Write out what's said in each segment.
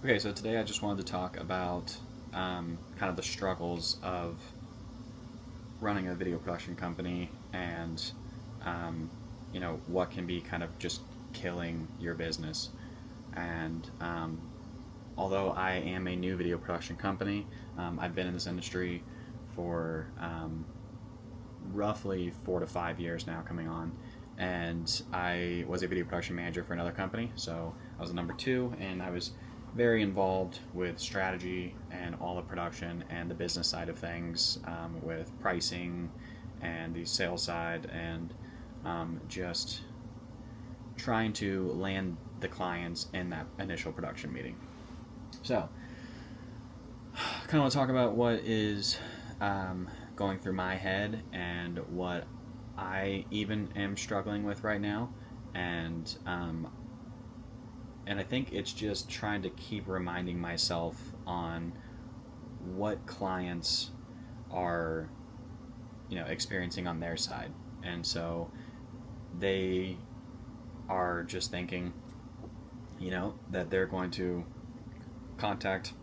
Okay, so today I just wanted to talk about kind of the struggles of running a video production company and what can be kind of just killing your business. And although I am a new video production company, I've been in this industry for roughly 4 to 5 years now, coming on. And I was a video production manager for another company, so I was a number two, and I was very involved with strategy and all the production and the business side of things, with pricing and the sales side, and just trying to land the clients in that initial production meeting. So, kind of want to talk about what is going through my head and what I even am struggling with right now, and I think it's just trying to keep reminding myself on what clients are experiencing on their side. And so they are just thinking that they're going to contact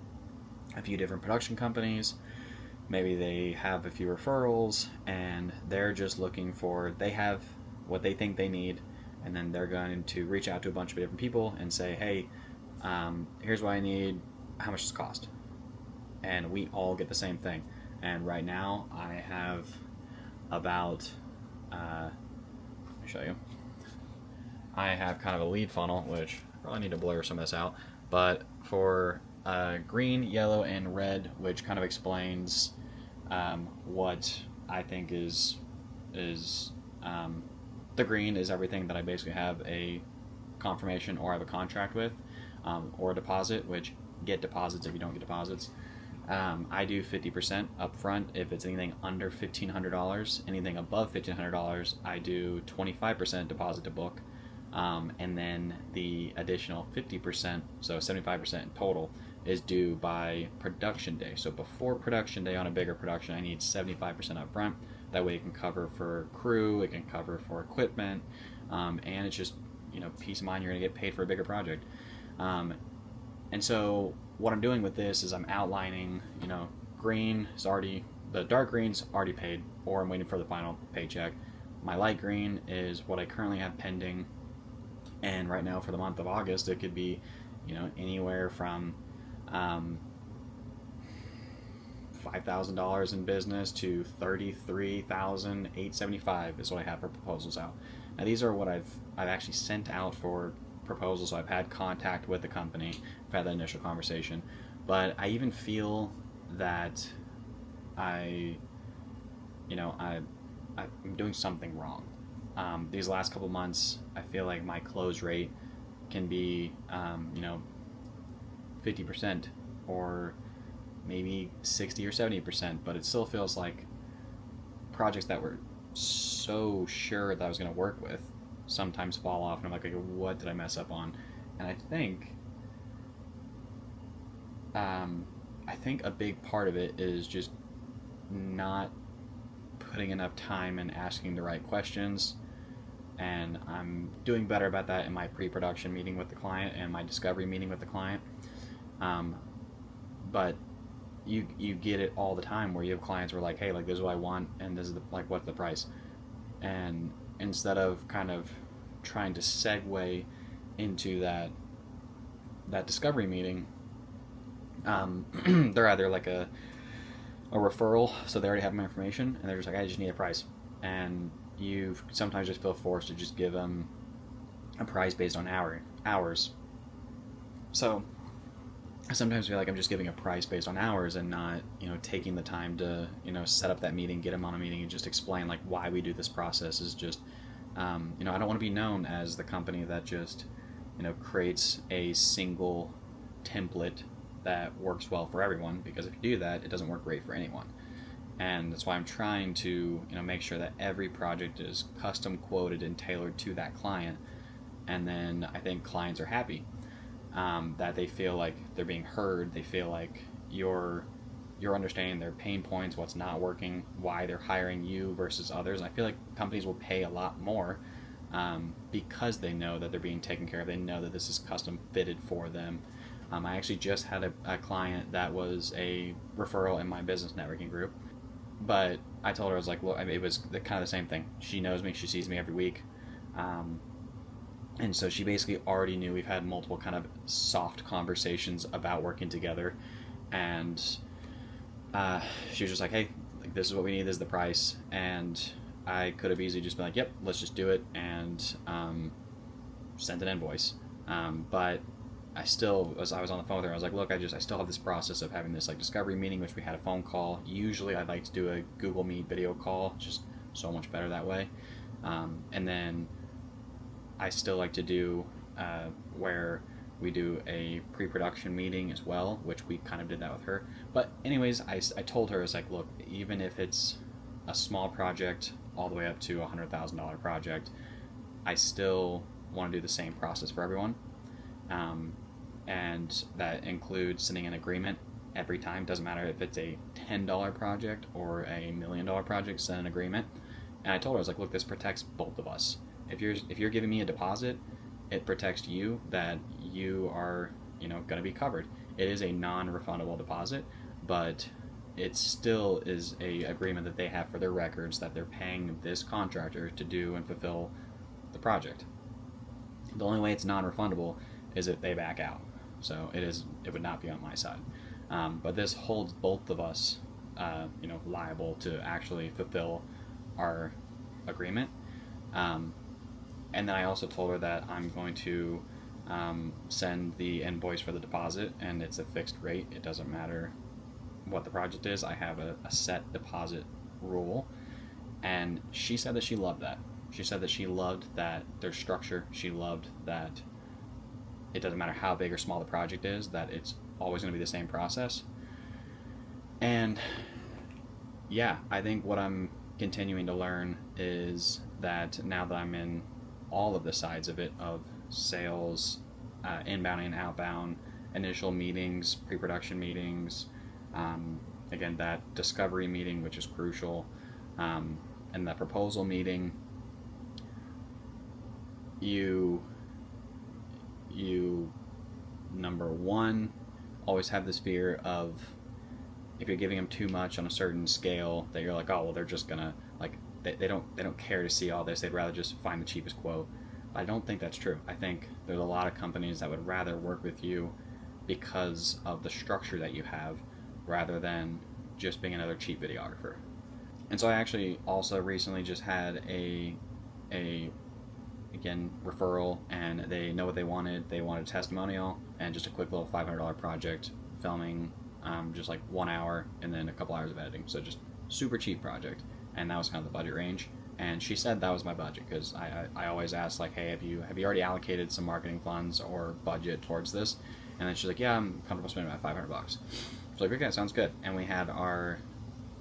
a few different production companies. Maybe they have a few referrals, and they're just looking for, they have what they think they need, and then they're going to reach out to a bunch of different people and say, hey, here's what I need, how much does it cost? And we all get the same thing. And right now I have about, let me show you. I have kind of a lead funnel, which I probably need to blur some of this out, but for green, yellow, and red, which kind of explains what I think is the green is everything that I basically have a confirmation or have a contract with, or a deposit, which get deposits if you don't get deposits. I do 50% up front if it's anything under $1,500. Anything above $1,500, I do 25% deposit to book, and then the additional 50%, so 75% in total, is due by production day. So before production day on a bigger production, I need 75% up front. That way it can cover for crew, it can cover for equipment, and it's just peace of mind. You're going to get paid for a bigger project. And so what I'm doing with this is I'm outlining, green is already, the dark green's already paid, or I'm waiting for the final paycheck. My light green is what I currently have pending, and right now for the month of August, it could be, anywhere from $5,000 in business to $33,875 is what I have for proposals out. Now these are what I've actually sent out for proposals. So I've had contact with the company, I've had that initial conversation, but I even feel that I'm doing something wrong. These last couple months, I feel like my close rate can be 50% or maybe 60 or 70%, but it still feels like projects that were so sure that I was going to work with sometimes fall off, and I'm like, okay, what did I mess up on? And I think a big part of it is just not putting enough time and asking the right questions, and I'm doing better about that in my pre-production meeting with the client and my discovery meeting with the client. But you get it all the time where you have clients who are like, hey, like, this is what I want, and this is what's the price? And instead of kind of trying to segue into that discovery meeting, they're either like a referral, so they already have my information, and they're just like, I just need a price. And you sometimes just feel forced to just give them a price based on hours. So I sometimes feel like I'm just giving a price based on hours and not, taking the time to, set up that meeting, get them on a meeting, and just explain like why we do this process. Is just, I don't want to be known as the company that just, creates a single template that works well for everyone, because if you do that, it doesn't work great for anyone. And that's why I'm trying to, make sure that every project is custom quoted and tailored to that client. And then I think clients are happy. That they feel like they're being heard, they feel like you're understanding their pain points, what's not working, why they're hiring you versus others. And I feel like companies will pay a lot more because they know that they're being taken care of, they know that this is custom fitted for them, I actually just had a client that was a referral in my business networking group, but I told her, I was like, look, I mean, it was kind of the same thing. She knows me, she sees me every week. And so she basically already knew. We've had multiple kind of soft conversations about working together, and she was just like, hey, like, this is what we need, this is the price. And I could have easily just been like, yep, let's just do it, and sent an invoice. But I still, as I was on the phone with her, I was like, look, I still have this process of having this like discovery meeting, which we had a phone call. Usually I'd like to do a Google Meet video call, just so much better that way. And then I still like to do where we do a pre-production meeting as well, which we kind of did that with her. But anyways, I told her, it's like, look, even if it's a small project all the way up to $100,000 project, I still want to do the same process for everyone. And that includes sending an agreement every time. Doesn't matter if it's a $10 project or a $1 million project, send an agreement. And I told her, I was like, look, this protects both of us. If you're giving me a deposit, it protects you, that you are, going to be covered. It is a non-refundable deposit, but it still is a agreement that they have for their records that they're paying this contractor to do and fulfill the project. The only way it's non-refundable is if they back out. So it would not be on my side. But this holds both of us, liable to actually fulfill our agreement. And then I also told her that I'm going to send the invoice for the deposit, and it's a fixed rate. It doesn't matter what the project is. I have a set deposit rule. And she said that she loved that. She said that she loved that there's structure. She loved that it doesn't matter how big or small the project is, that it's always going to be the same process. And yeah, I think what I'm continuing to learn is that now that I'm in all of the sides of it, of sales, inbound and outbound, initial meetings, pre-production meetings, again, that discovery meeting, which is crucial, and that proposal meeting, you number one, always have this fear of, if you're giving them too much on a certain scale, that you're like, oh, well, they're just gonna, like, they don't care to see all this. They'd rather just find the cheapest quote. I don't think that's true. I think there's a lot of companies that would rather work with you because of the structure that you have, rather than just being another cheap videographer. And so I actually also recently just had a again, referral, and they know what they wanted. They wanted a testimonial and just a quick little $500 project, filming just like 1 hour and then a couple hours of editing. So just super cheap project. And that was kind of the budget range. And she said that was my budget, because I always ask, like, hey, have you already allocated some marketing funds or budget towards this? And then she's like, yeah, I'm comfortable spending about $500. So like, okay, sounds good. And we had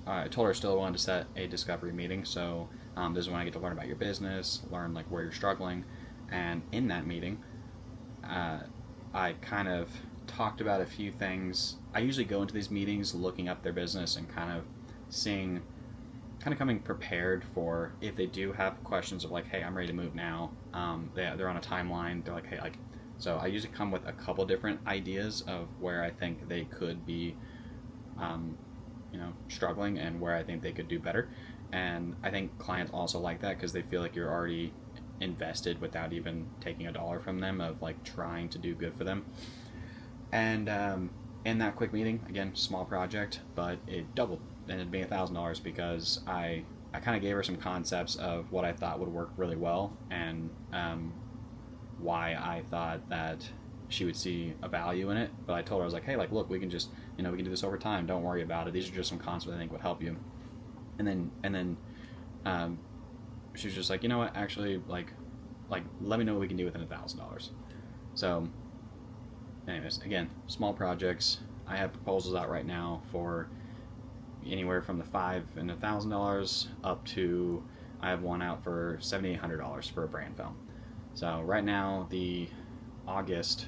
I told her I still wanted to set a discovery meeting. So this is when I get to learn about your business, learn like where you're struggling. And in that meeting, I kind of talked about a few things. I usually go into these meetings looking up their business and kind of coming prepared for if they do have questions of like, hey, I'm ready to move now. They're on a timeline. They're like, hey, like, so I usually come with a couple different ideas of where I think they could be, struggling, and where I think they could do better. And I think clients also like that, because they feel like you're already invested without even taking a dollar from them, of like trying to do good for them. And in that quick meeting, again, small project, but it doubled, ended up being $1,000, because I kind of gave her some concepts of what I thought would work really well, and why I thought that she would see a value in it. But I told her, I was like, hey, like, look, we can just, we can do this over time. Don't worry about it. These are just some concepts I think would help you. And then she was just like, you know what, actually, like let me know what we can do within $1,000. So anyways, again, small projects. I have proposals out right now for anywhere from the $500 and $1,000 up to, I have one out for $7,800 for a brand film. So right now, the August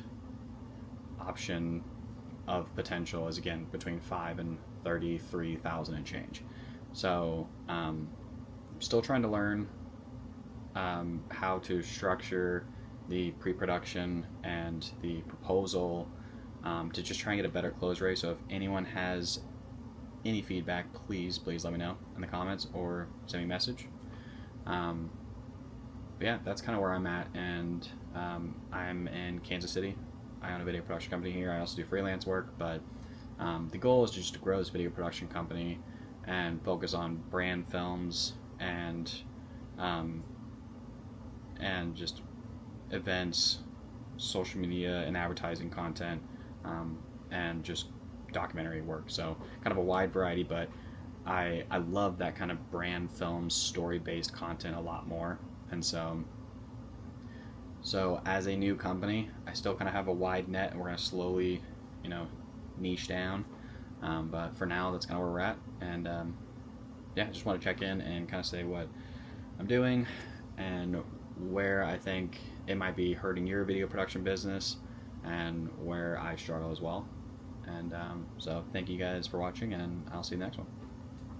option of potential is, again, between $5,000 and $33,000 and change. So I'm still trying to learn how to structure the pre-production and the proposal, to just try and get a better close rate. So if anyone has any feedback, please let me know in the comments or send me a message. But yeah, that's kind of where I'm at, and I'm in Kansas City. I own a video production company here. I also do freelance work, but the goal is just to grow this video production company and focus on brand films and just events, social media and advertising content, and just documentary work. So kind of a wide variety, but I love that kind of brand film story-based content a lot more. And so as a new company, I still kind of have a wide net, and we're going to slowly, niche down. But for now, that's kind of where we're at. And yeah, just want to check in and kind of say what I'm doing and where I think it might be hurting your video production business and where I struggle as well. And so thank you guys for watching, and I'll see you next one.